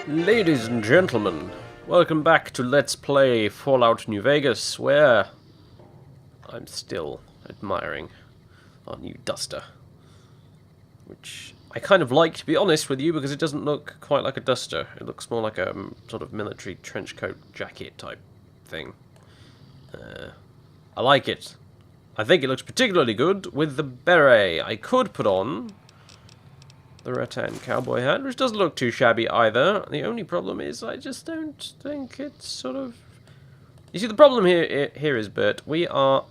Ladies and gentlemen, welcome back to Let's Play Fallout New Vegas, where I'm still admiring our new duster. Which I kind of like, to be honest with you, because it doesn't look quite like a duster. It looks more like a sort of military trench coat jacket type thing. I like it. I think it looks particularly good with the beret. I could put on the rattan cowboy hat, which doesn't look too shabby either. The only problem is I just don't think it's sort of... You see, the problem here is, Bert, we are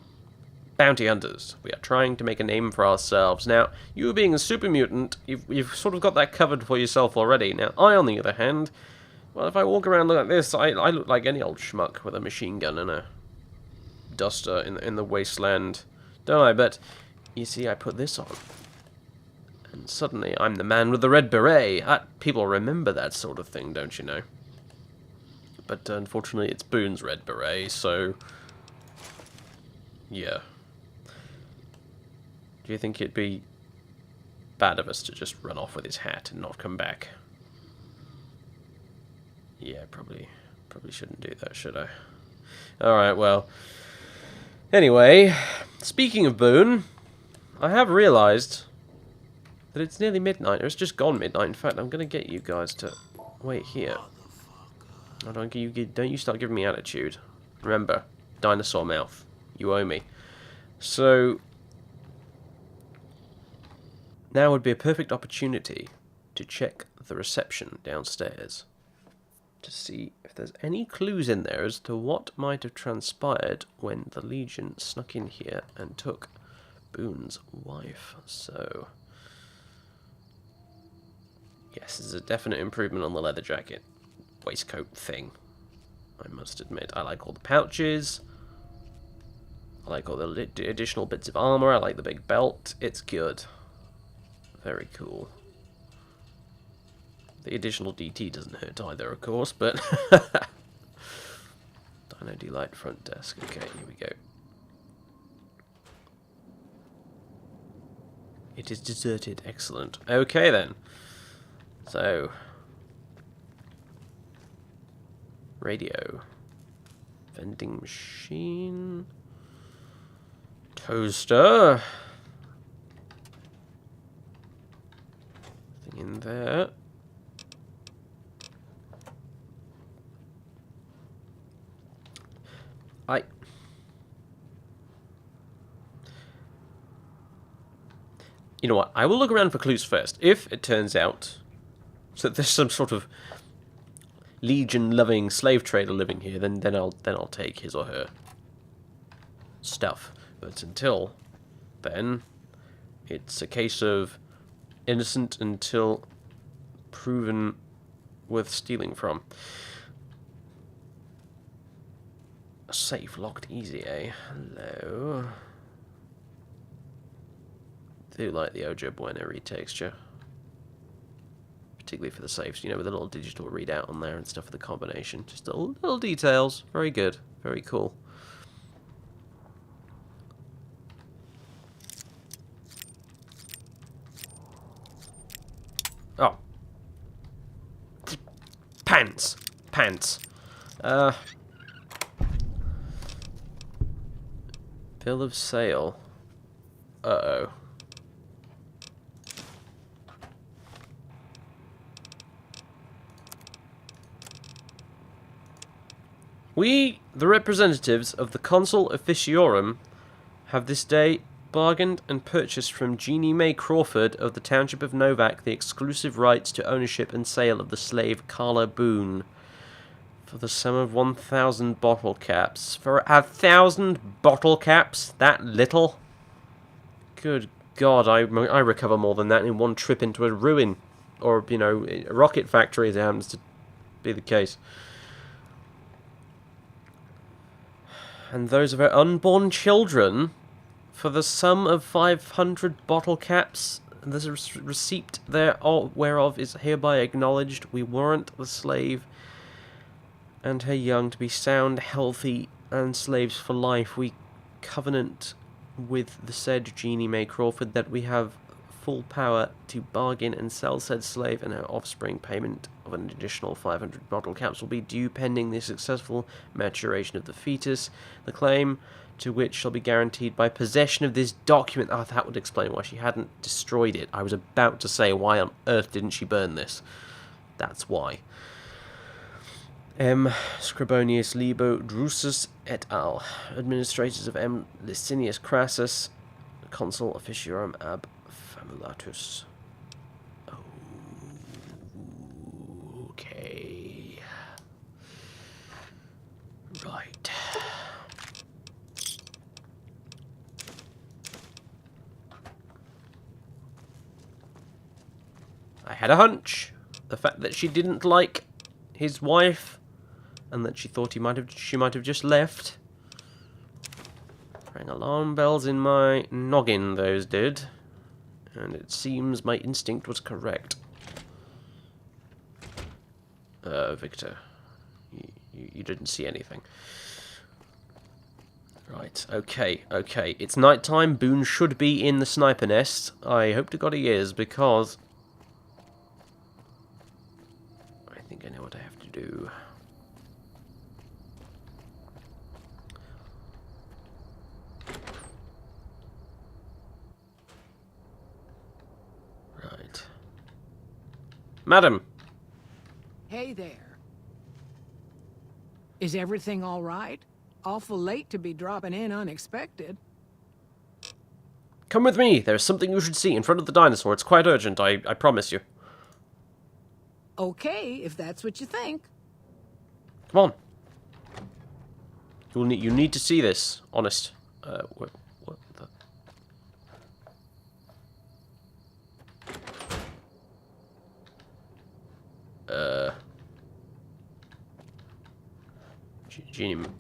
bounty hunters. We are trying to make a name for ourselves. Now, you being a super mutant, you've sort of got that covered for yourself already. Now, I, on the other hand, well, if I walk around like this, I look like any old schmuck with a machine gun and a duster in the wasteland, don't I? But, you see, I put this on. And suddenly, I'm the man with the red beret. People remember that sort of thing, don't you know? But unfortunately, it's Boone's red beret, so... yeah. Do you think it'd be bad of us to just run off with his hat and not come back? Yeah, probably shouldn't do that, should I? Alright, well... Anyway, speaking of Boone, I have realised that it's nearly midnight, or it's just gone midnight. In fact, I'm going to get you guys to wait here. Oh, don't you start giving me attitude. Remember, dinosaur mouth. You owe me. So, now would be a perfect opportunity to check the reception downstairs to see if there's any clues in there as to what might have transpired when the Legion snuck in here and took Boone's wife. So... yes, there's a definite improvement on the leather jacket waistcoat thing, I must admit. I like all the pouches. I like all the additional bits of armor. I like the big belt. It's good. Very cool. The additional DT doesn't hurt either, of course, but... Dino Delight front desk. Okay, here we go. It is deserted. Excellent. Okay, then. So, radio, vending machine, toaster, thing in there. You know what? I will look around for clues first. If it turns out so there's some sort of Legion-loving slave trader living here, then I'll take his or her stuff. But until then, it's a case of innocent until proven worth stealing from. A safe locked easy, eh? Hello. Do like the Ojo Bueno retexture. Particularly for the safes, you know, with a little digital readout on there and stuff for the combination. Just little details. Very good. Very cool. Oh. Pants. Bill of sale. Uh-oh. We, the representatives of the Consul Officiorum, have this day bargained and purchased from Jeannie Mae Crawford of the Township of Novak the exclusive rights to ownership and sale of the slave Carla Boone for the sum of 1,000 bottle caps. For 1,000 bottle caps? That little? Good God, I recover more than that in one trip into a ruin. Or, you know, a rocket factory, as it happens to be the case. And those of her unborn children for the sum of 500 bottle caps. and the receipt whereof is hereby acknowledged. We warrant the slave and her young to be sound, healthy, and slaves for life. We covenant with the said Jeannie May Crawford that we have full power to bargain and sell said slave and her offspring. Payment of an additional 500 bottle caps will be due pending the successful maturation of the fetus. The claim to which shall be guaranteed by possession of this document. Ah, that would explain why she hadn't destroyed it. I was about to say, why on earth didn't she burn this? That's why. M. Scribonius Libo Drusus et al. Administrators of M. Licinius Crassus, Consul Officiorum ab Famulatus. Okay. Right. I had a hunch. The fact that she didn't like his wife, and that she thought she might have just left. Rang alarm bells in my noggin, those did. And it seems my instinct was correct. Victor, you didn't see anything. Right, okay. It's night time. Boone should be in the sniper nest. I hope to God he is, because I think I know what I have to do. Right. Madam! Hey there. Is everything all right? Awful late to be dropping in unexpected. Come with me. There's something you should see in front of the dinosaur. It's quite urgent, I promise you. Okay, if that's what you think. Come on. You need to see this. Honest. What the...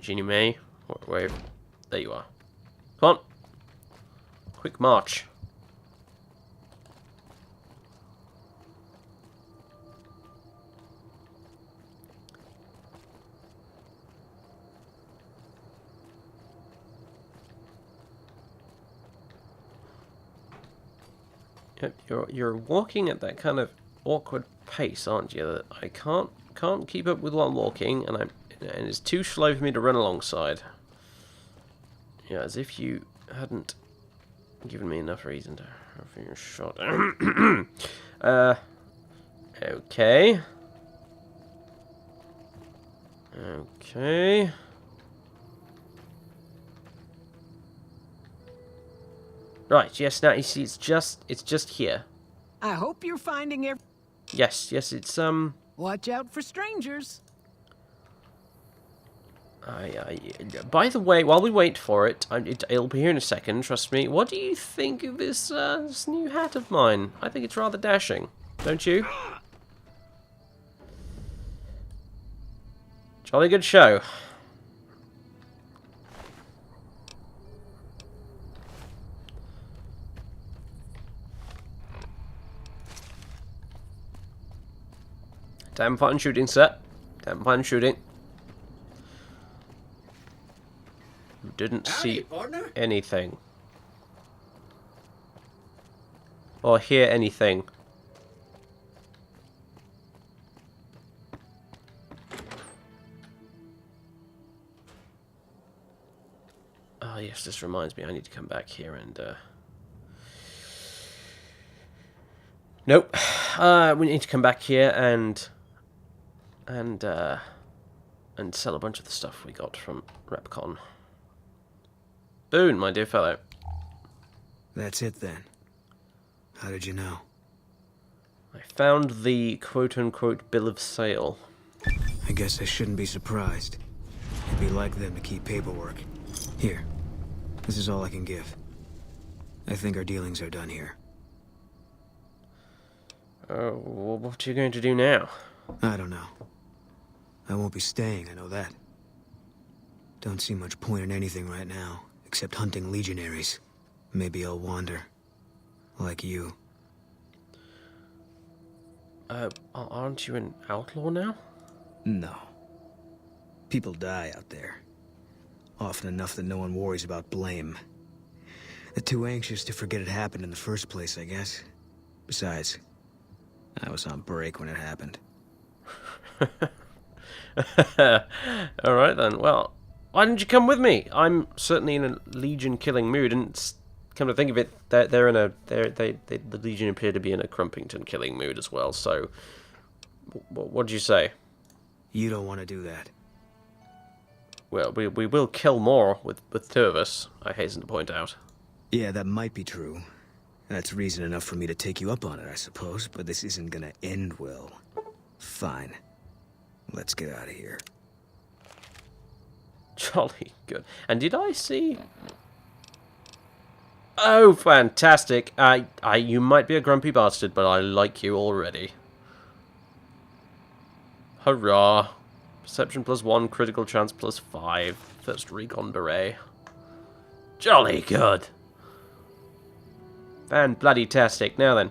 Jeannie May? Where? There you are. Come on. Quick march. You're walking at that kind of awkward pace, aren't you? That I can't keep up with while I'm walking, and it's too slow for me to run alongside. Yeah, as if you hadn't given me enough reason to have your shot. Okay. Okay. Right, yes, now you see it's just here. I hope you're finding every... Yes, it's Watch out for strangers. By the way, while we wait for it, it'll be here in a second, trust me. What do you think of this new hat of mine? I think it's rather dashing, don't you? Jolly good show. Damn fine shooting, sir. Damn fine shooting. Didn't see anything. Or hear anything. Oh yes, this reminds me, I need to come back here and nope. We need to come back here and sell a bunch of the stuff we got from RepCon. Boone, my dear fellow. That's it then. How did you know? I found the quote-unquote bill of sale. I guess I shouldn't be surprised. It'd be like them to keep paperwork. Here. This is all I can give. I think our dealings are done here. Oh, well, what are you going to do now? I don't know. I won't be staying, I know that. Don't see much point in anything right now, except hunting legionaries. Maybe I'll wander. Like you. Aren't you an outlaw now? No. People die out there. Often enough that no one worries about blame. They're too anxious to forget it happened in the first place, I guess. Besides, I was on break when it happened. Alright then, well, why didn't you come with me? I'm certainly in a Legion killing mood, and come to think of it, the Legion appear to be in a Crumpington killing mood as well, so what'd you say? You don't want to do that. Well, we will kill more with two of us, I hasten to point out. Yeah, that might be true. That's reason enough for me to take you up on it, I suppose, but this isn't gonna end well. Fine. Let's get out of here. Jolly good. And did I see... Oh, fantastic. You might be a grumpy bastard, but I like you already. Hurrah. Perception +1, critical chance +5. First recon beret. Jolly good. Fan-bloody-tastic. Now then.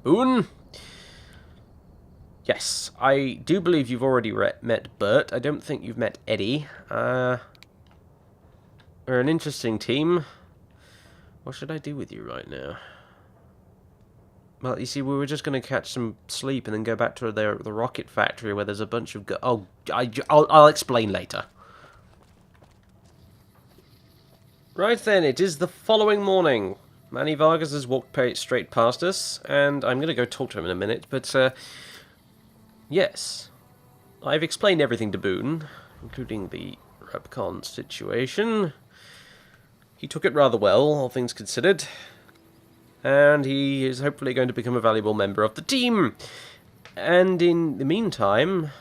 Boone. Yes, I do believe you've already met Bert. I don't think you've met Eddie. We're an interesting team. What should I do with you right now? Well, you see, we were just going to catch some sleep and then go back to the rocket factory where there's a bunch of... I'll explain later. Right then, it is the following morning. Manny Vargas has walked straight past us, and I'm going to go talk to him in a minute, but... Yes, I've explained everything to Boone, including the Repcon situation. He took it rather well, all things considered, and he is hopefully going to become a valuable member of the team. And in the meantime,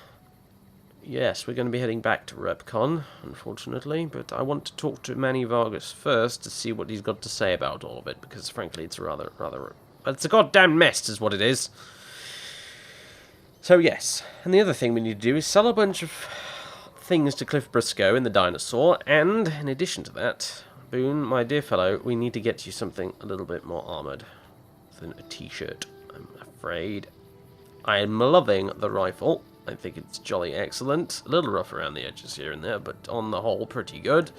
yes, we're going to be heading back to Repcon, unfortunately, but I want to talk to Manny Vargas first to see what he's got to say about all of it, because frankly it's it's a goddamn mess is what it is. So yes, and the other thing we need to do is sell a bunch of things to Cliff Briscoe in the dinosaur, and in addition to that, Boone, my dear fellow, we need to get you something a little bit more armoured than a t-shirt, I'm afraid. I am loving the rifle. I think it's jolly excellent. A little rough around the edges here and there, but on the whole, pretty good.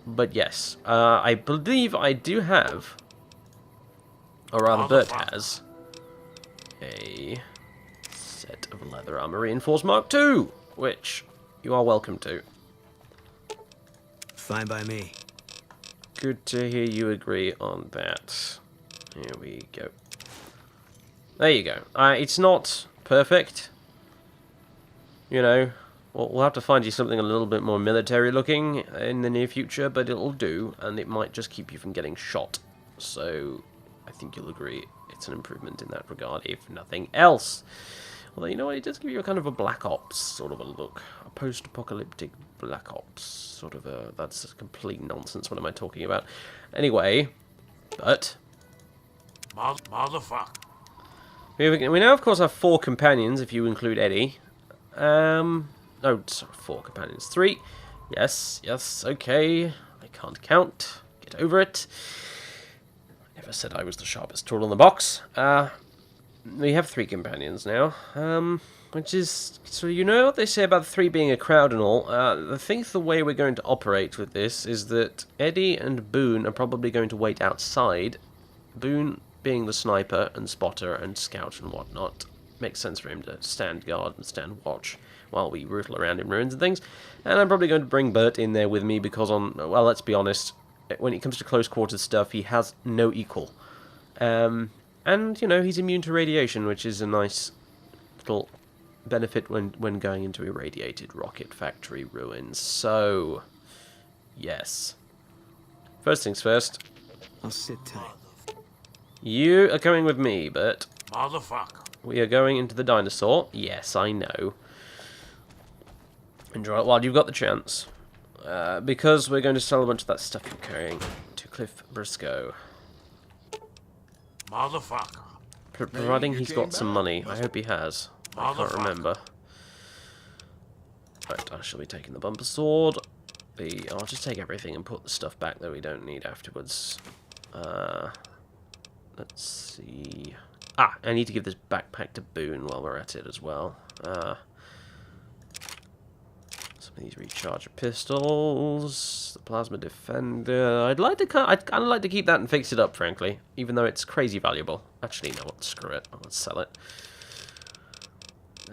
But yes, I believe I do have, or rather Bert has, a... set of leather armor reinforced Mark II, which you are welcome to. Fine by me. Good to hear you agree on that. Here we go. There you go. It's not perfect. You know, we'll have to find you something a little bit more military looking in the near future, but it'll do, and it might just keep you from getting shot. So, I think you'll agree it's an improvement in that regard, if nothing else. Although, you know what, it does give you a kind of a Black Ops sort of a look. A post-apocalyptic Black Ops sort of a... That's complete nonsense. What am I talking about? Anyway, but... Motherfucker. We now, of course, have 4 companions, if you include Eddie. No, sorry, 4 companions. 3. Yes, okay. I can't count. Get over it. I never said I was the sharpest tool in the box. We have 3 companions now, which is, so you know what they say about the 3 being a crowd and all. I think the way we're going to operate with this is that Eddie and Boone are probably going to wait outside. Boone being the sniper and spotter and scout and whatnot. Makes sense for him to stand guard and stand watch while we rootle around in ruins and things. And I'm probably going to bring Bert in there with me because well, let's be honest, when it comes to close quarters stuff, he has no equal. And, you know, he's immune to radiation, which is a nice little benefit when going into irradiated rocket factory ruins. So, yes. First things first. I'll sit tight. You are coming with me, Bert. Motherfucker. We are going into the dinosaur. Yes, I know. Enjoy it while you've got the chance. Because we're going to sell a bunch of that stuff you're carrying to Cliff Briscoe. Motherfucker. Providing he's got some money. I hope he has. I can't remember. Right, I shall be taking the bumper sword. I'll just take everything and put the stuff back that we don't need afterwards. Let's see. Ah, I need to give this backpack to Boone while we're at it as well. Some of these recharger pistols, the plasma defender. I'd kind of like to keep that and fix it up, frankly, even though it's crazy valuable. Actually, no, screw it. Let's sell it.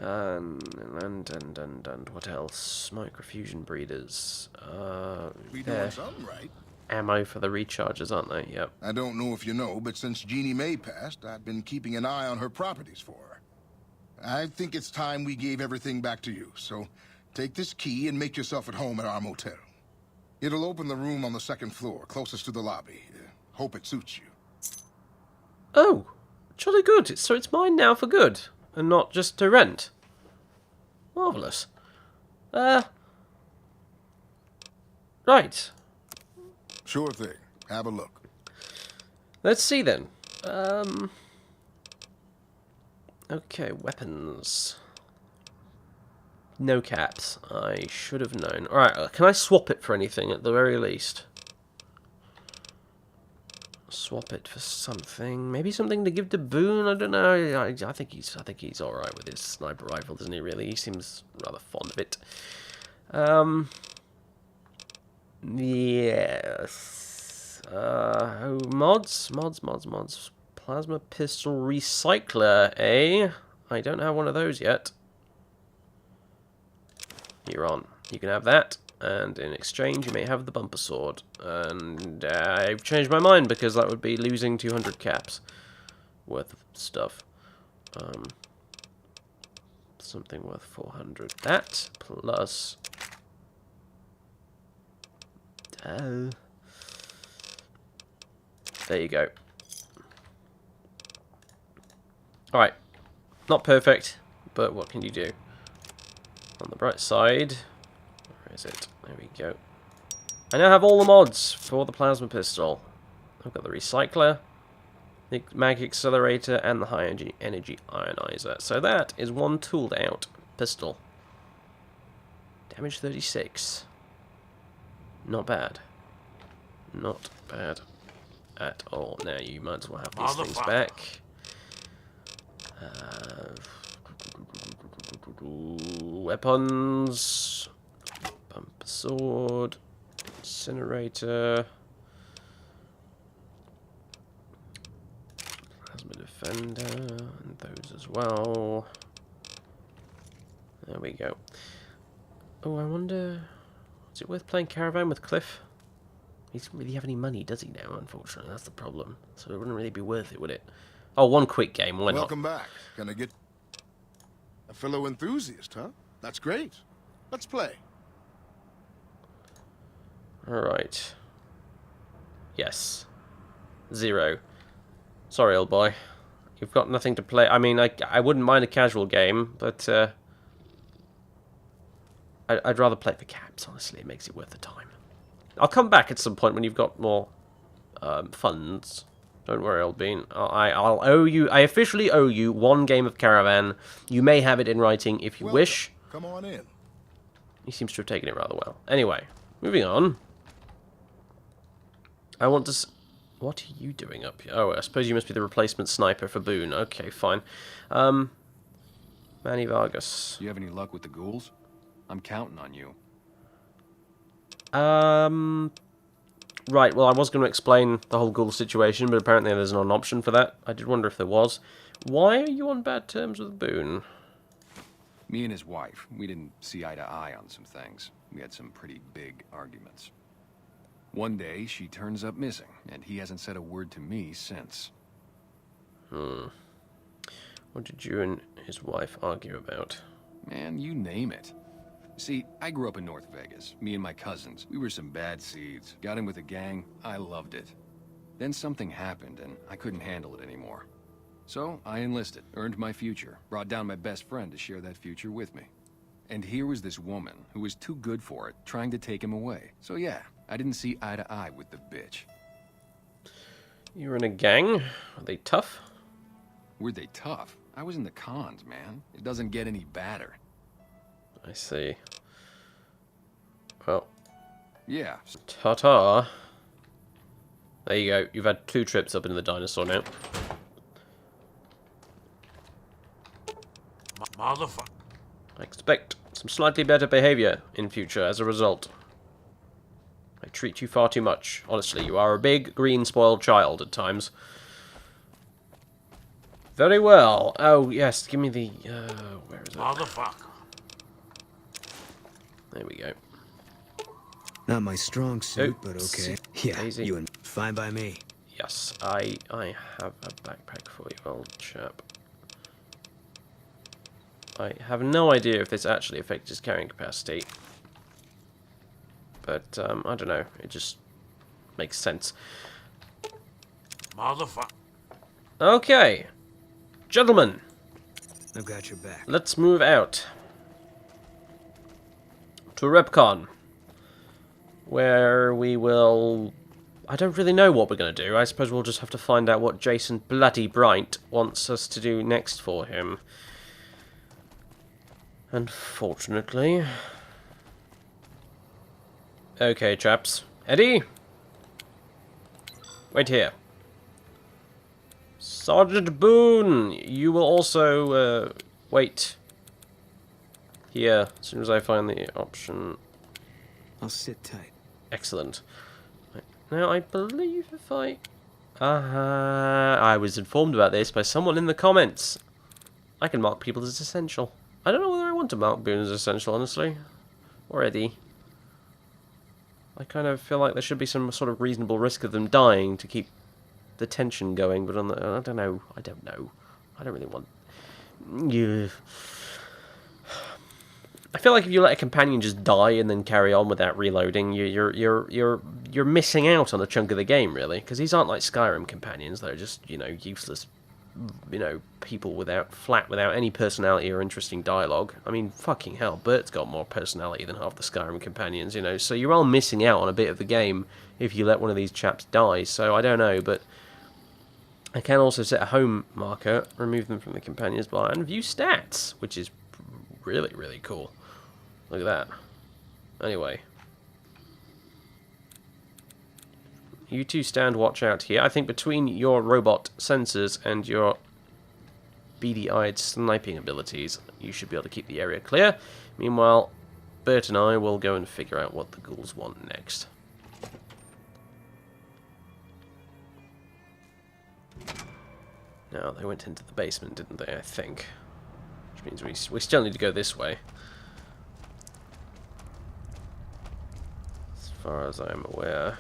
And what else? Microfusion breeders. We doing something right. Ammo for the rechargers, aren't they? Yep. I don't know if you know, but since Jeannie Mae passed, I've been keeping an eye on her properties for her. I think it's time we gave everything back to you, so take this key and make yourself at home at our motel. It'll open the room on the 2nd floor, closest to the lobby. Hope it suits you. Oh, jolly good. So it's mine now for good, and not just to rent. Marvellous. Right. Sure thing. Have a look. Let's see then. Okay, weapons. No caps. I should have known. Alright, can I swap it for anything at the very least? Swap it for something. Maybe something to give to Boone? I don't know. I think he's alright with his sniper rifle, doesn't he, really? He seems rather fond of it. Yes. Oh, mods. Plasma pistol recycler, eh? I don't have one of those yet. You're on. You can have that, and in exchange you may have the bumper sword. And I've changed my mind because that would be losing 200 caps worth of stuff. Something worth 400. That plus. There you go. Alright. Not perfect, but what can you do? On the bright side, where is it? There we go. I now have all the mods for the plasma pistol. I've got the recycler, the mag accelerator, and the high energy ionizer. So that is one tooled out pistol. Damage 36. Not bad. Not bad at all. Now you might as well have these things back. Weapons. Bumper sword. Incinerator. Plasma defender. And those as well. There we go. Oh, I wonder... Is it worth playing Caravan with Cliff? He doesn't really have any money, does he now, unfortunately? That's the problem. So it wouldn't really be worth it, would it? Oh, one quick game, why not? Welcome back. Gonna get a fellow enthusiast, huh? That's great. Let's play. Alright. Yes. 0. Sorry, old boy. You've got nothing to play. I mean, I wouldn't mind a casual game, but I'd rather play the caps, honestly. It makes it worth the time. I'll come back at some point when you've got more funds. Don't worry, old bean. I'll owe you. I officially owe you one game of Caravan. You may have it in writing if you wish. Come on in. He seems to have taken it rather well. Anyway, moving on. I want to... What are you doing up here? Oh, I suppose you must be the replacement sniper for Boone. Okay, fine. Manny Vargas. You have any luck with the ghouls? I'm counting on you. Right, well, I was going to explain the whole ghoul situation, but apparently there's not an option for that. I did wonder if there was. Why are you on bad terms with Boone? Me and his wife, we didn't see eye to eye on some things. We had some pretty big arguments. One day, she turns up missing, and he hasn't said a word to me since. What did you and his wife argue about? Man, you name it. See, I grew up in North Vegas. Me and my cousins. We were some bad seeds. Got in with a gang. I loved it. Then something happened, and I couldn't handle it anymore. So, I enlisted, earned my future, brought down my best friend to share that future with me. And here was this woman, who was too good for it, trying to take him away. So yeah, I didn't see eye to eye with the bitch. You were in a gang? Were they tough? Were they tough? I was in the cons, man. It doesn't get any badder. I see. Well. Yeah. Ta-ta. There you go. You've had 2 trips up into the dinosaur now. Motherfucker. I expect some slightly better behavior in future as a result. I treat you far too much. Honestly, you are a big, green, spoiled child at times. Very well. Oh, yes, give me the... where is it? Motherfucker. There we go. Not my strong suit, but okay. Yeah, Daisy. you and fine by me. Yes, I have a backpack for you, old chap. I have no idea if this actually affects his carrying capacity. But, I don't know. It just makes sense. Motherfucker. Okay. Gentlemen, I've got your back. let's move out. To Repcon. Where we will... I don't really know what we're going to do. I suppose we'll just have to find out what Jason Bloody Bright wants us to do next for him. Unfortunately. Okay, chaps. Eddie? Wait here. Sergeant Boone! You will also, wait. Here, as soon as I find the option. I'll sit tight. Excellent. Now, I believe if I was informed about this by someone in the comments. I can mark people as essential. I don't know whether I want to mark Boone as essential, honestly. Or Eddie. I kind of feel like there should be some sort of reasonable risk of them dying to keep the tension going, but on the... I don't know. I don't really want... Yeah. I feel like if you let a companion just die and then carry on without reloading, you're missing out on a chunk of the game, really. Because these aren't like Skyrim companions; they're just, you know, useless, you know, people without any personality or interesting dialogue. I mean, fucking hell, Bert's got more personality than half the Skyrim companions, you know. So you're all missing out on a bit of the game if you let one of these chaps die. So I don't know, but I can also set a home marker, remove them from the companions bar, and view stats, which is really, really cool. Look at that. Anyway. You two stand watch out here. I think between your robot sensors and your beady-eyed sniping abilities, you should be able to keep the area clear. Meanwhile, Bert and I will go and figure out what the ghouls want next. Now, they went into the basement, didn't they, I think. Which means we still need to go this way. As far as I'm aware.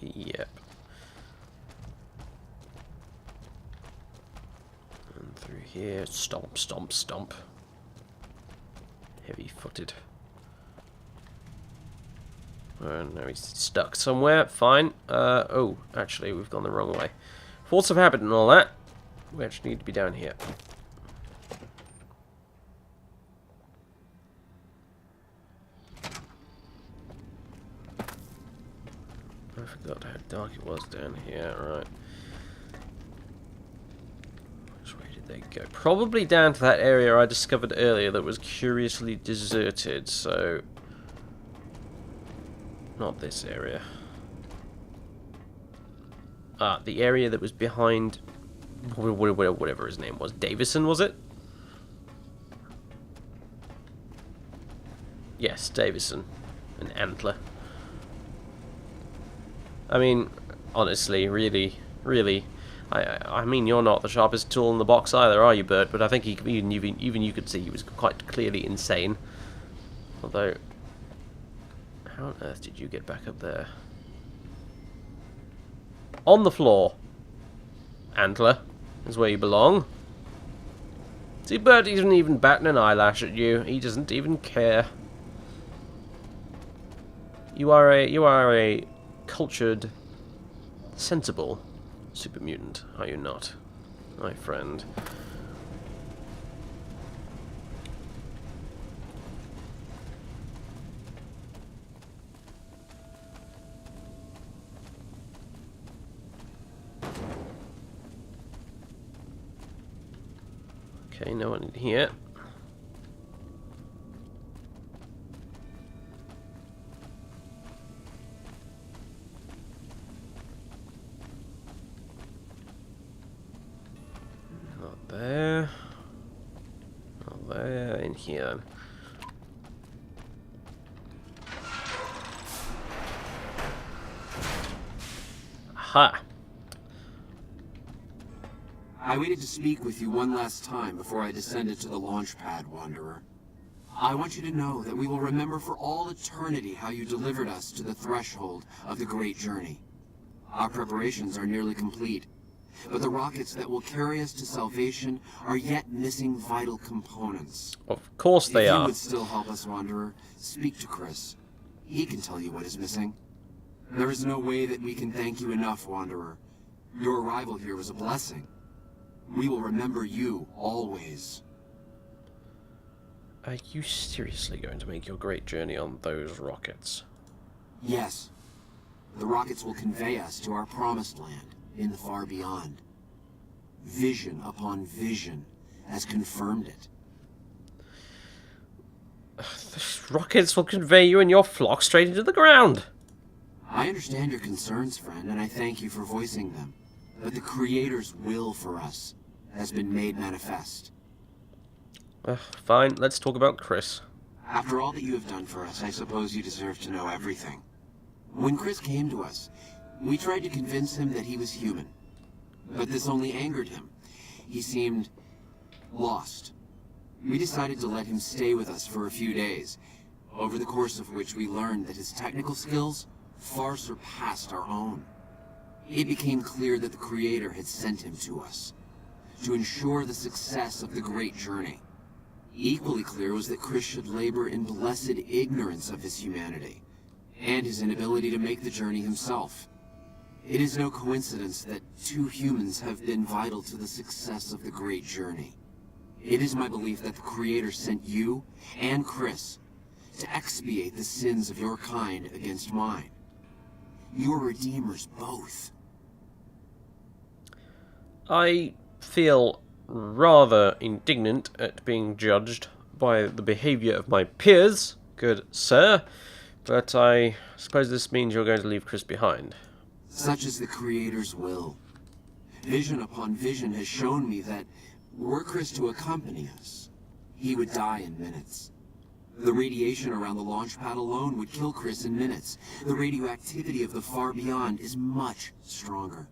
Yep. And through here. Stomp, stomp, stomp. Heavy-footed. Now he's stuck somewhere. Fine. Oh, actually, we've gone the wrong way. Force of habit and all that. We actually need to be down here. I forgot how dark it was down here. Right. Which way did they go? Probably down to that area I discovered earlier that was curiously deserted, so... Not this area. Ah, the area that was behind... Whatever his name was. Davison, was it? Yes, Davison. An antler. I mean, honestly, really... I mean, you're not the sharpest tool in the box either, are you, Bert? But I think even you could see he was quite clearly insane. Although... How on earth did you get back up there? On the floor. Antler is where you belong. See, Bert isn't even batting an eyelash at you. He doesn't even care. You are a cultured, sensible super mutant, are you not, my friend? Okay, no one in here. here. Aha! I waited to speak with you one last time before I descended to the launch pad, Wanderer. I want you to know that we will remember for all eternity how you delivered us to the threshold of the great journey. Our preparations are nearly complete, but the rockets that will carry us to salvation are yet missing vital components. Of course they If you are. would still help us, Wanderer, speak to Chris. He can tell you what is missing. There is no way that we can thank you enough, Wanderer. Your arrival here was a blessing. We will remember you always. Are you seriously going to make your great journey on those rockets? Yes. The rockets will convey us to our promised land in the far beyond. Vision upon vision has confirmed it. The rockets will convey you and your flock straight into the ground. I understand your concerns, friend, and I thank you for voicing them. But the Creator's will for us has been made manifest. Fine, let's talk about Chris. After all that you have done for us, I suppose you deserve to know everything. When Chris came to us, we tried to convince him that he was human. But this only angered him. He seemed lost. We decided to let him stay with us for a few days, over the course of which we learned that his technical skills far surpassed our own. It became clear that the Creator had sent him to us, to ensure the success of the great journey. Equally clear was that Chris should labor in blessed ignorance of his humanity, and his inability to make the journey himself. It is no coincidence that two humans have been vital to the success of the great journey. It is my belief that the Creator sent you and Chris to expiate the sins of your kind against mine. You are redeemers both. I feel rather indignant at being judged by the behaviour of my peers, good sir, but I suppose this means you're going to leave Chris behind. Such is the Creator's will. Vision upon vision has shown me that, were Chris to accompany us, he would die in minutes. The radiation around the launch pad alone would kill Chris in minutes. The radioactivity of the far beyond is much stronger.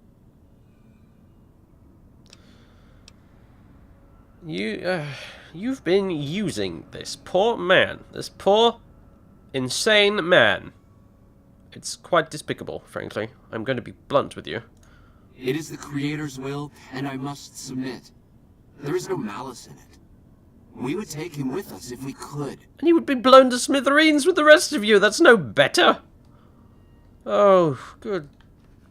You've been using this poor man, this poor, insane man. It's quite despicable, frankly. I'm going to be blunt with you. It is the Creator's will, and I must submit. There is no malice in it. We would take him with us if we could. And he would be blown to smithereens with the rest of you. That's no better. Oh, good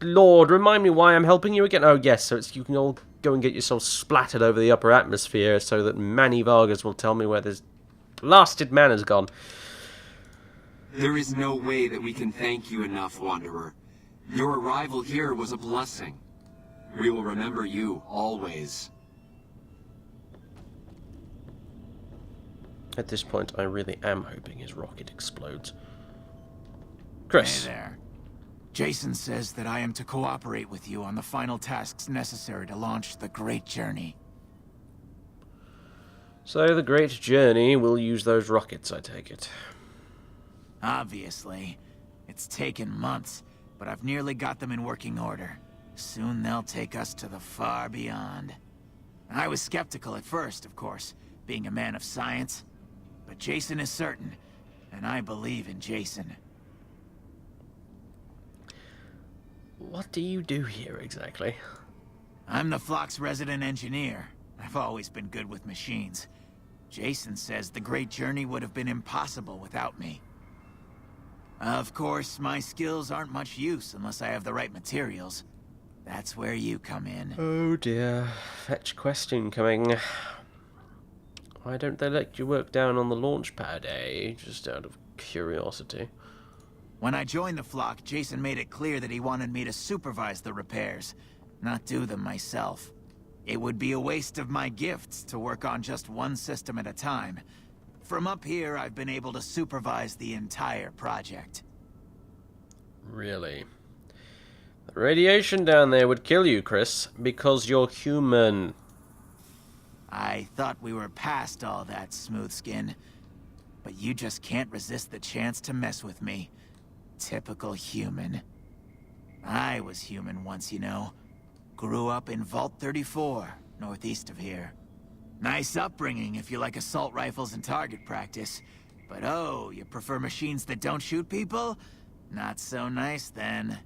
Lord. Remind me why I'm helping you again. Oh, yes, so it's you can all go and get yourself splattered over the upper atmosphere so that Manny Vargas will tell me where this blasted man has gone. There is no way that we can thank you enough, Wanderer. Your arrival here was a blessing. We will remember you always. At this point, I really am hoping his rocket explodes. Chris. Hey there. Jason says that I am to cooperate with you on the final tasks necessary to launch the Great Journey. So the Great Journey will use those rockets, I take it. Obviously. It's taken months, but I've nearly got them in working order. Soon they'll take us to the far beyond. I was skeptical at first, of course, being a man of science. But Jason is certain, and I believe in Jason. What do you do here, exactly? I'm the flock's resident engineer. I've always been good with machines. Jason says the Great Journey would have been impossible without me. Of course, my skills aren't much use unless I have the right materials. That's where you come in. Oh dear. Fetch question coming. Why don't they let you work down on the launch pad, eh? Just out of curiosity. When I joined the flock, Jason made it clear that he wanted me to supervise the repairs, not do them myself. It would be a waste of my gifts to work on just one system at a time. From up here, I've been able to supervise the entire project. Really? The radiation down there would kill you, Chris, because you're human. I thought we were past all that, smooth skin. But you just can't resist the chance to mess with me. Typical human. I was human once, you know. Grew up in Vault 34, northeast of here. Nice upbringing if you like assault rifles and target practice. But oh, you prefer machines that don't shoot people? Not so nice then.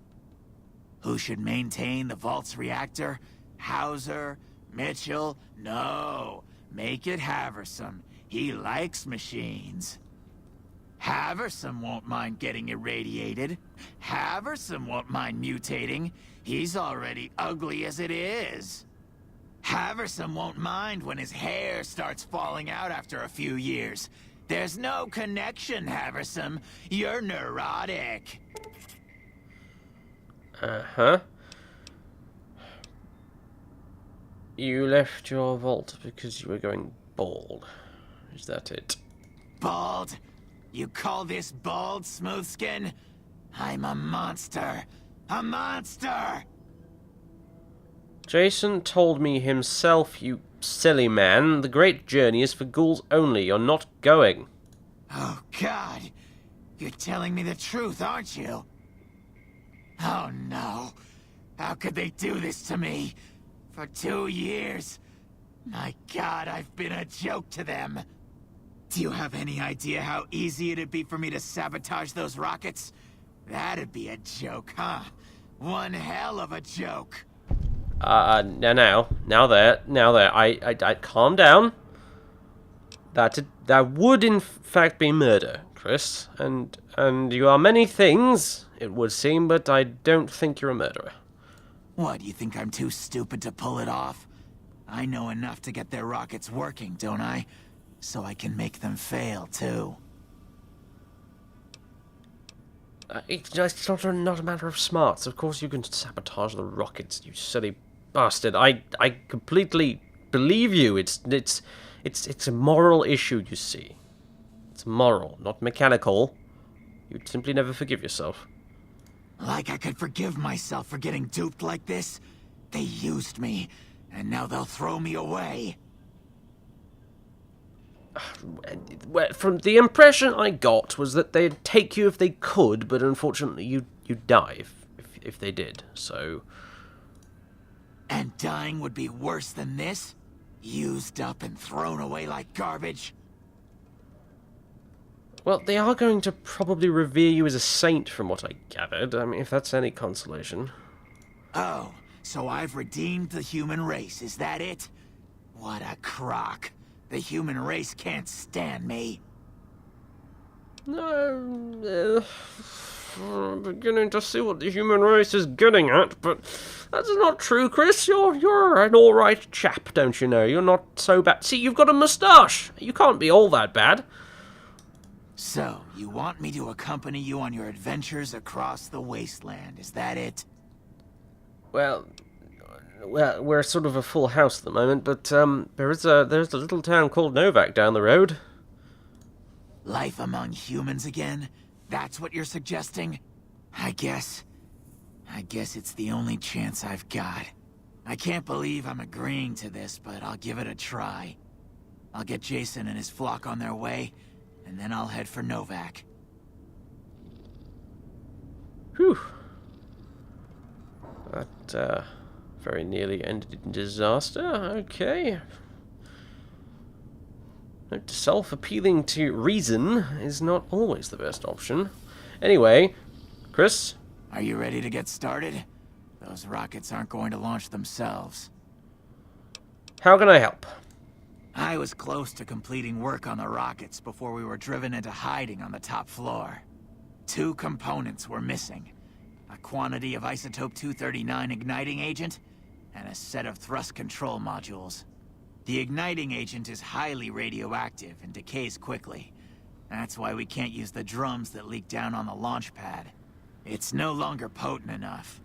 Who should maintain the Vault's reactor? Hauser? Mitchell? No. Make it Haversam. He likes machines. Haversam won't mind getting irradiated. Haversam won't mind mutating. He's already ugly as it is. Haversam won't mind when his hair starts falling out after a few years. There's no connection, Haversam. You're neurotic. Uh-huh. You left your vault because you were going bald. Is that it? Bald? You call this bald, Smoothskin? I'm a monster. A monster! Jason told me himself, you silly man. The great journey is for ghouls only. You're not going. Oh, God. You're telling me the truth, aren't you? Oh, no. How could they do this to me? For 2 years. My God, I've been a joke to them. Do you have any idea how easy it'd be for me to sabotage those rockets? That'd be a joke, huh? One hell of a joke. Now there. I calm down. That would in fact be murder, Chris, and you are many things, it would seem, but I don't think you're a murderer. What, you think I'm too stupid to pull it off? I know enough to get their rockets working, don't I? So I can make them fail, too. It's just not a matter of smarts. Of course you can sabotage the rockets, you silly bastard. I completely believe you. It's a moral issue, you see. It's moral, not mechanical. You'd simply never forgive yourself. Like I could forgive myself for getting duped like this? They used me, and now they'll throw me away. From the impression I got was that they'd take you if they could, but unfortunately you'd die if they did, so... And dying would be worse than this? Used up and thrown away like garbage? Well, they are going to probably revere you as a saint, from what I gathered. I mean, if that's any consolation. Oh, so I've redeemed the human race, is that it? What a crock. The human race can't stand me. No, I'm beginning to see what the human race is getting at, but that's not true, Chris. You're an alright chap, don't you know? You're not so bad. See, you've got a moustache. You can't be all that bad. So, you want me to accompany you on your adventures across the wasteland, is that it? Well, we're sort of a full house at the moment, but there's a little town called Novak down the road. Life among humans again? That's what you're suggesting? I guess it's the only chance I've got. I can't believe I'm agreeing to this, but I'll give it a try. I'll get Jason and his flock on their way, and then I'll head for Novak. Whew. That, very nearly ended in disaster. Okay. Note to self, appealing to reason is not always the best option. Anyway, Chris? Are you ready to get started? Those rockets aren't going to launch themselves. How can I help? I was close to completing work on the rockets before we were driven into hiding on the top floor. 2 components were missing. A quantity of isotope 239 igniting agent, and a set of thrust control modules. The igniting agent is highly radioactive and decays quickly. That's why we can't use the drums that leak down on the launch pad. It's no longer potent enough.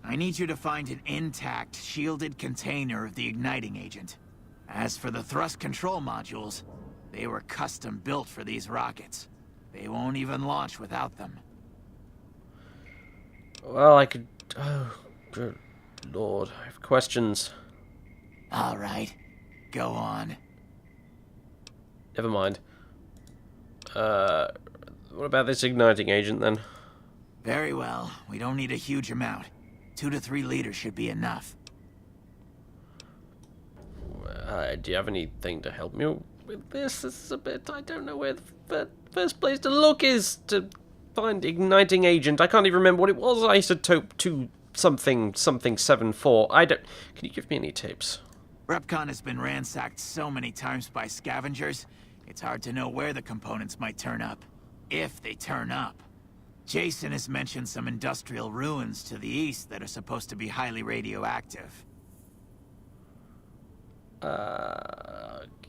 I need you to find an intact, shielded container of the igniting agent. As for the thrust control modules, they were custom built for these rockets. They won't even launch without them. Well, I could... Oh, good Lord. I have questions. All right. go on. Never mind. What about this igniting agent, then? Very well. We don't need a huge amount. 2 to 3 liters should be enough. Do you have anything to help me with this? This is a bit... I don't know where the first place to look is to find igniting agent. I can't even remember what it was. Isotope 2 something 74. I don't... Can you give me any tips? Repcon has been ransacked so many times by scavengers, it's hard to know where the components might turn up. If they turn up. Jason has mentioned some industrial ruins to the east that are supposed to be highly radioactive.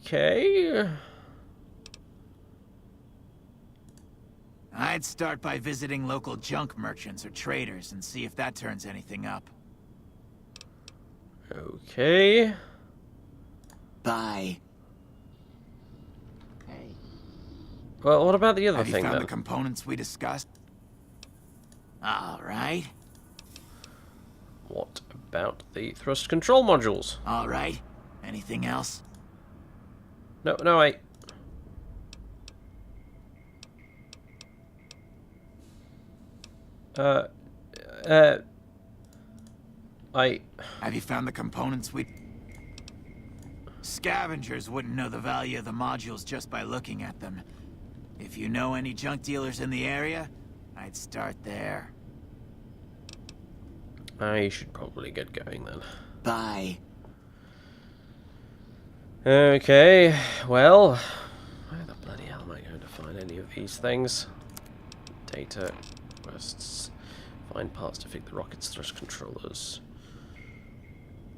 Okay. I'd start by visiting local junk merchants or traders and see if that turns anything up. Okay. Bye. Well, what about the other Have you thing, found then? the components we discussed? All right. What about the thrust control modules? All right. Anything else? No, wait. Have you found the components we... Scavengers wouldn't know the value of the modules just by looking at them. If you know any junk dealers in the area, I'd start there. I should probably get going, then. Bye. Okay, well... Where the bloody hell am I going to find any of these things? Data, quests, find parts to fit the rocket's thrust controllers.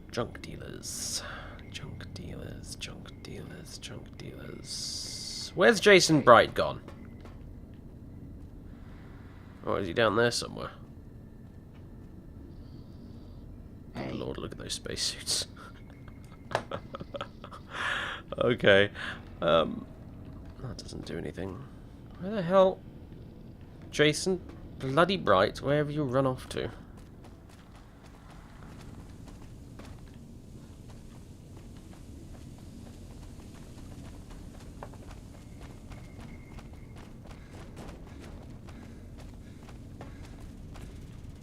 Junk dealers. Junk dealers, junk dealers, junk dealers. Where's Jason Bright gone? Or is he down there somewhere? Hey. Lord, look at those spacesuits. Okay. That doesn't do anything. Where the hell? Jason bloody Bright, where have you run off to?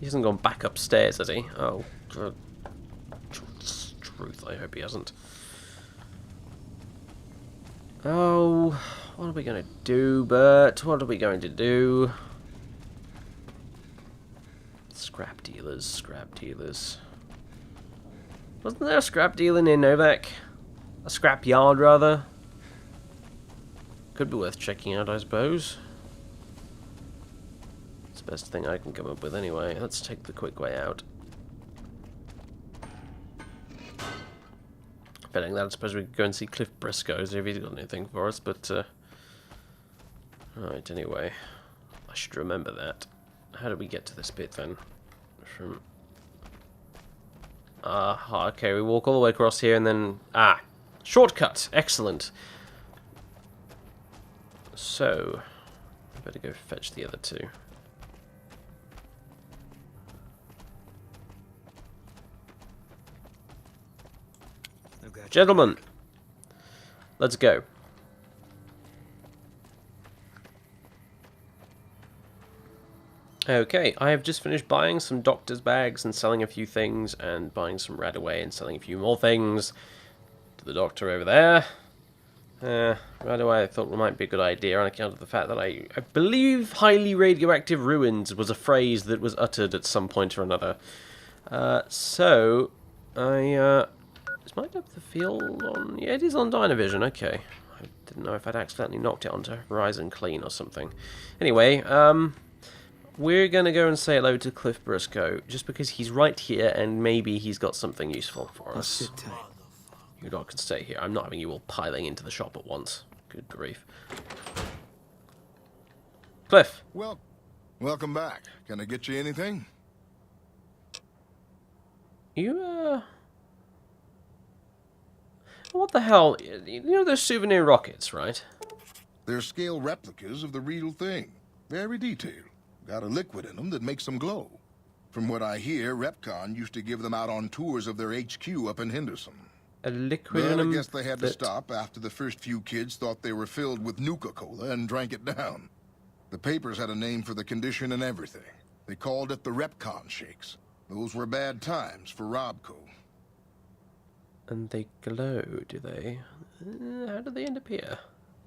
He hasn't gone back upstairs, has he? Oh, truth, I hope he hasn't. Oh, what are we going to do, Bert? What are we going to do? Scrap dealers, scrap dealers. Wasn't there a scrap dealer near Novak? A scrap yard, rather? Could be worth checking out, I suppose. It's the best thing I can come up with anyway. Let's take the quick way out. Failing that, I suppose we could go and see Cliff Briscoe, see if he's got anything for us, but... Right, anyway. I should remember that. How do we get to this bit, then? From... okay, we walk all the way across here, and then... shortcut! Excellent! So... I better go fetch the other two. Gentlemen, let's go. Okay, I have just finished buying some doctor's bags and selling a few things, and buying some Radaway and selling a few more things to the doctor over there. Radaway I thought might be a good idea on account of the fact that I believe highly radioactive ruins was a phrase that was uttered at some point or another. So, is my depth of field on... Yeah, it is on Dynavision, okay. I didn't know if I'd accidentally knocked it onto Horizon Clean or something. Anyway, we're going to go and say hello to Cliff Briscoe, just because he's right here and maybe he's got something useful for us. Sit tight. You lot can stay here. I'm not having you all piling into the shop at once. Good grief. Cliff. Well, welcome back. Can I get you anything? You, what the hell? You know those souvenir rockets, right? They're scale replicas of the real thing. Very detailed. Got a liquid in them that makes them glow. From what I hear, Repcon used to give them out on tours of their HQ up in Henderson. a liquid in Well, I them. guess they had to stop after the first few kids thought they were filled with Nuka-Cola and drank it down. The papers had a name for the condition and everything. They called it the Repcon Shakes. Those were bad times for Robco. And they glow, do they? How did they end up here?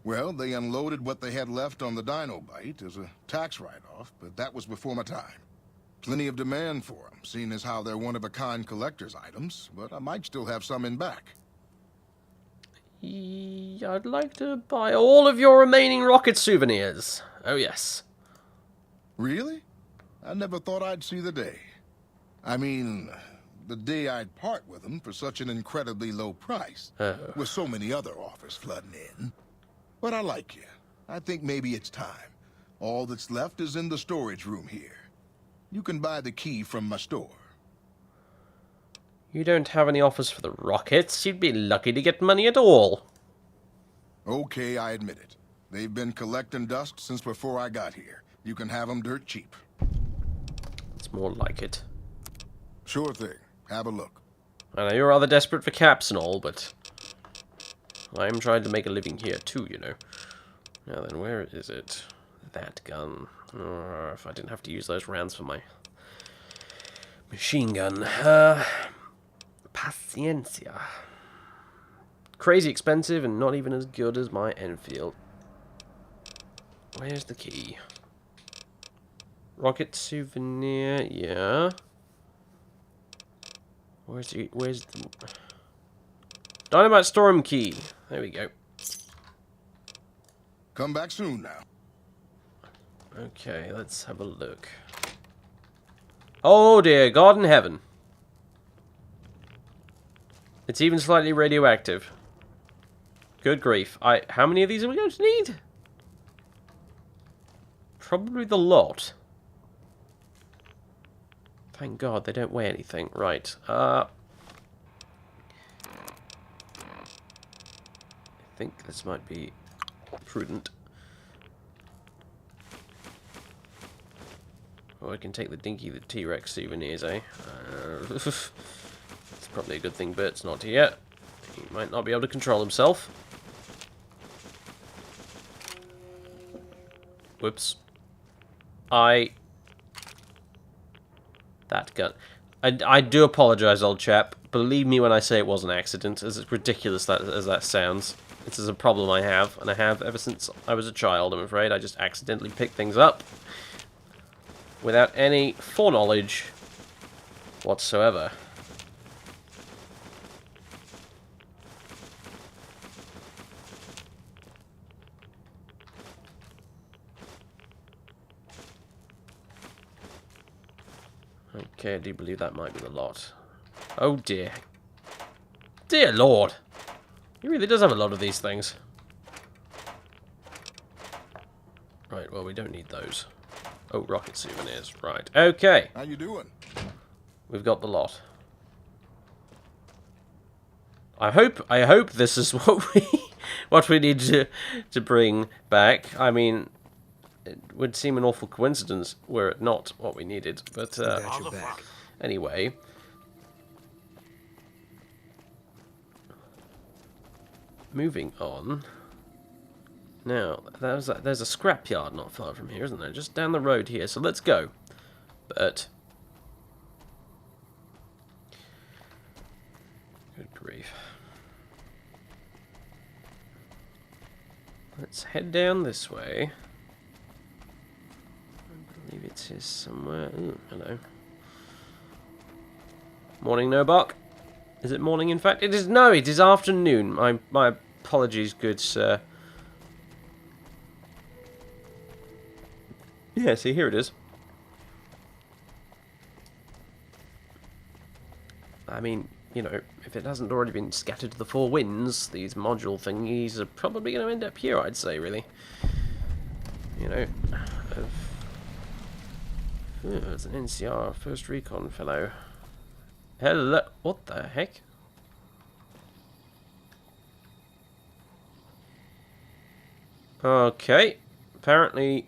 Well, they unloaded what they had left on the Dynobite as a tax write-off, but that was before my time. Plenty of demand for them, seeing as how they're one-of-a-kind collector's items, but I might still have some in back. I'd like to buy all of your remaining rocket souvenirs. Oh, yes. Really? I never thought I'd see the day. I mean, the day I'd part with them for such an incredibly low price, with so many other offers flooding in. But I like you. I think maybe it's time. All that's left is in the storage room here. You can buy the key from my store. You don't have any offers for the rockets. You'd be lucky to get money at all. Okay, I admit it. They've been collecting dust since before I got here. You can have them dirt cheap. It's more like it. Sure thing. Have a look. I know you're rather desperate for caps and all, but I'm trying to make a living here too, you know. Now then, where is it? That gun. If I didn't have to use those rounds for my machine gun. Paciencia. Crazy expensive and not even as good as my Enfield. Where's the key? Rocket souvenir, yeah. Where's the Dynamite Storm key? There we go. Come back soon now. Okay, let's have a look. Oh dear, God in heaven. It's even slightly radioactive. Good grief. How many of these are we going to need? Probably the lot. Thank God they don't weigh anything. Right. I think this might be prudent. Oh, I can take the Dinky the T-Rex souvenirs, eh? It's probably a good thing Bert's not here. He might not be able to control himself. Whoops. That gun. I do apologise, old chap. Believe me when I say it was an accident, as ridiculous as that sounds. This is a problem I have, and I have ever since I was a child, I'm afraid. I just accidentally pick things up without any foreknowledge whatsoever. Okay, I do believe that might be the lot. Oh dear. Dear Lord! He really does have a lot of these things. Right, well, we don't need those. Oh, rocket souvenirs. Right, okay. How you doing? We've got the lot. I hope this is what we need to bring back. I mean, it would seem an awful coincidence were it not what we needed. But Got your back. anyway, moving on. Now, there's a scrapyard not far from here, isn't there? Just down the road here. So let's go. But good grief. Let's head down this way. I believe it's here somewhere. Ooh, hello. Morning, Nobok. Is it morning, in fact? It is. No, it is afternoon. My apologies, good sir. Yeah, see, here it is. I mean, you know, if it hasn't already been scattered to the four winds, these module thingies are probably going to end up here, I'd say, really. You know. It's an NCR first recon fellow. Hello. What the heck? Okay. Apparently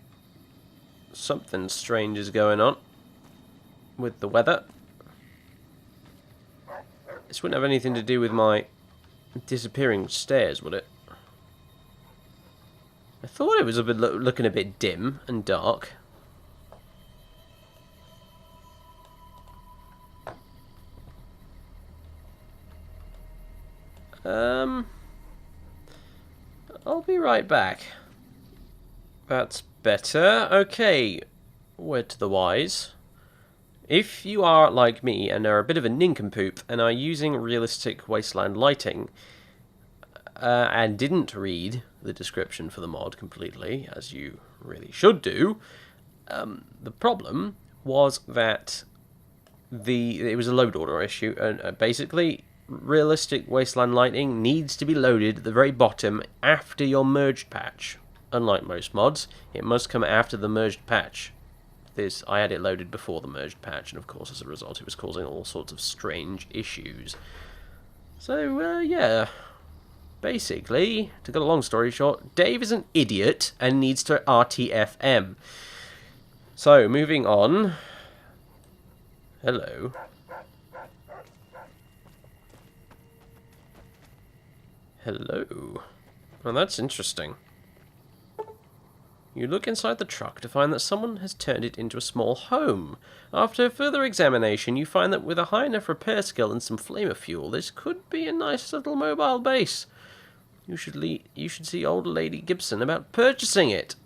something strange is going on with the weather. This wouldn't have anything to do with my disappearing stairs, would it? I thought it was a bit looking a bit dim and dark. I'll be right back. That's better. Okay, word to the wise. If you are like me and are a bit of a nincompoop and are using realistic wasteland lighting and didn't read the description for the mod completely, as you really should do, the problem was that it was a load order issue, and basically realistic wasteland lighting needs to be loaded at the very bottom after your merged patch. Unlike most mods, it must come after the merged patch. I had it loaded before the merged patch, and of course as a result it was causing all sorts of strange issues. So, yeah. Basically, to cut a long story short, Dave is an idiot and needs to RTFM. So, moving on. Hello. Hello. Well, that's interesting. You look inside the truck to find that someone has turned it into a small home. After further examination, you find that with a high enough repair skill and some flamer fuel, this could be a nice little mobile base. You should see old lady Gibson about purchasing it.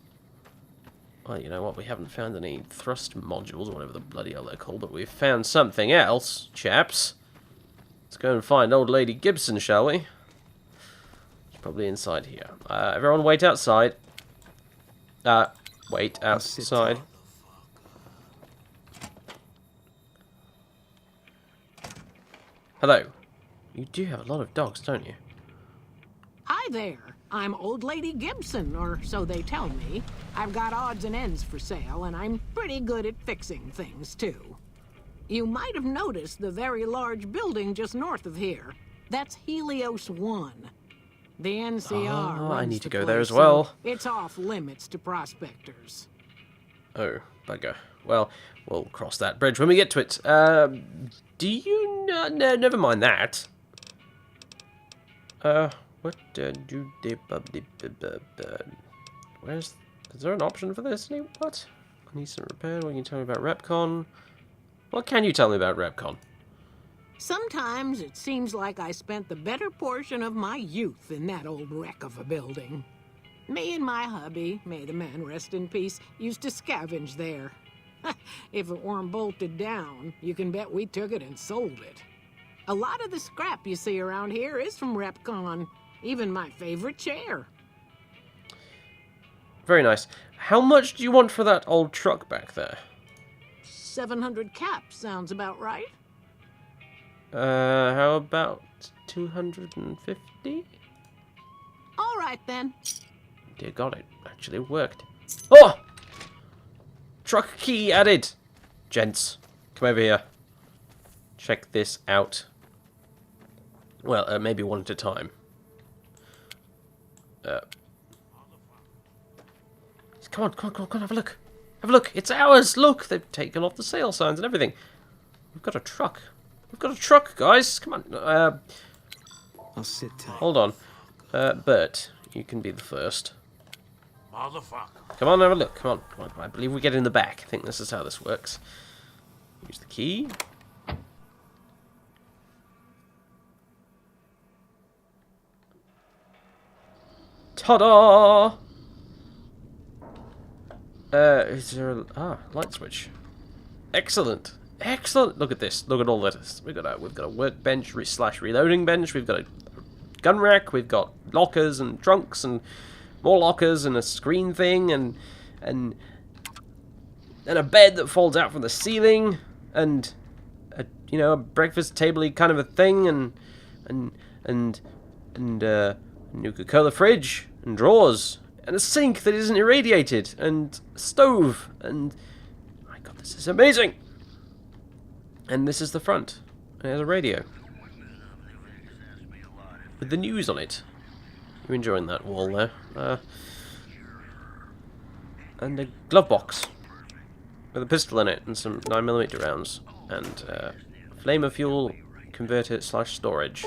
Well, you know what, we haven't found any thrust modules, or whatever the bloody hell they're called, but we've found something else, chaps. Let's go and find old lady Gibson, shall we? It's probably inside here. Everyone wait outside. Wait outside. Hello. You do have a lot of dogs, don't you? Hi there. I'm Old Lady Gibson, or so they tell me. I've got odds and ends for sale, and I'm pretty good at fixing things, too. You might have noticed the very large building just north of here. That's Helios 1. The NCR runs I need to the go there place, as well. so it's off limits to prospectors. Oh, bugger. Well, we'll cross that bridge when we get to it. Do you... No, never mind that. What do they... Where's... Is there an option for this? What? I need some repair. What can you tell me about Repcon? What can you tell me about Repcon? Sometimes it seems like I spent the better portion of my youth in that old wreck of a building. Me and my hubby, may the man rest in peace, used to scavenge there. If it weren't bolted down, you can bet we took it and sold it. A lot of the scrap you see around here is from Repcon, even my favorite chair. Very nice. How much do you want for that old truck back there? 700 caps sounds about right. How about 250? All right, then. Dear God, it actually worked. Oh! Truck key added! Gents, come over here. Check this out. Well, maybe one at a time. Come on, have a look. Have a look, it's ours! Look, they've taken off the sale signs and everything. We've got a truck. We've got a truck, guys! Come on. I'll sit tight. Hold on. Bert, you can be the first. Motherfucker. Come on, have a look. Come on. I believe we get in the back. I think this is how this works. Use the key. Ta-da! Is there a light switch? Excellent. Excellent. Look at this. Look at all this. We've got a workbench slash reloading bench. We've got a gun rack. We've got lockers and trunks and more lockers and a screen thing and a bed that folds out from the ceiling and a breakfast table-y kind of a thing and a Coca-Cola fridge and drawers and a sink that isn't irradiated and a stove and my God, this is amazing. And this is the front. There's a radio with the news on it. You're enjoying that wall there. And a glove box with a pistol in it and some 9mm rounds and flamer fuel converter slash storage.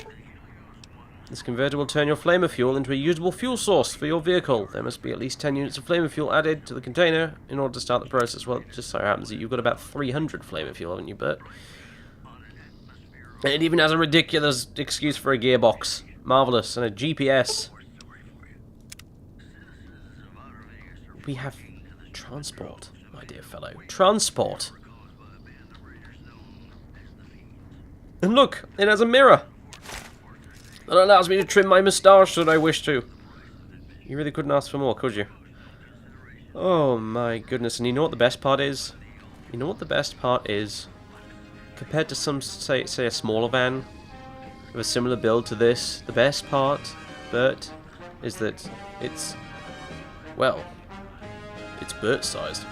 This converter will turn your flamer fuel into a usable fuel source for your vehicle. There must be at least 10 units of flamer fuel added to the container in order to start the process. Well, it just so happens that you've got about 300 flamer fuel, haven't you, Bert? And it even has a ridiculous excuse for a gearbox. Marvellous. And a GPS. We have transport, my dear fellow. Transport. And look, it has a mirror. That allows me to trim my moustache should I wish to. You really couldn't ask for more, could you? Oh my goodness, and you know what the best part is? You know what the best part is? Compared to some, say a smaller van, with a similar build to this, the best part, Bert, is that it's, well, it's Bert-sized.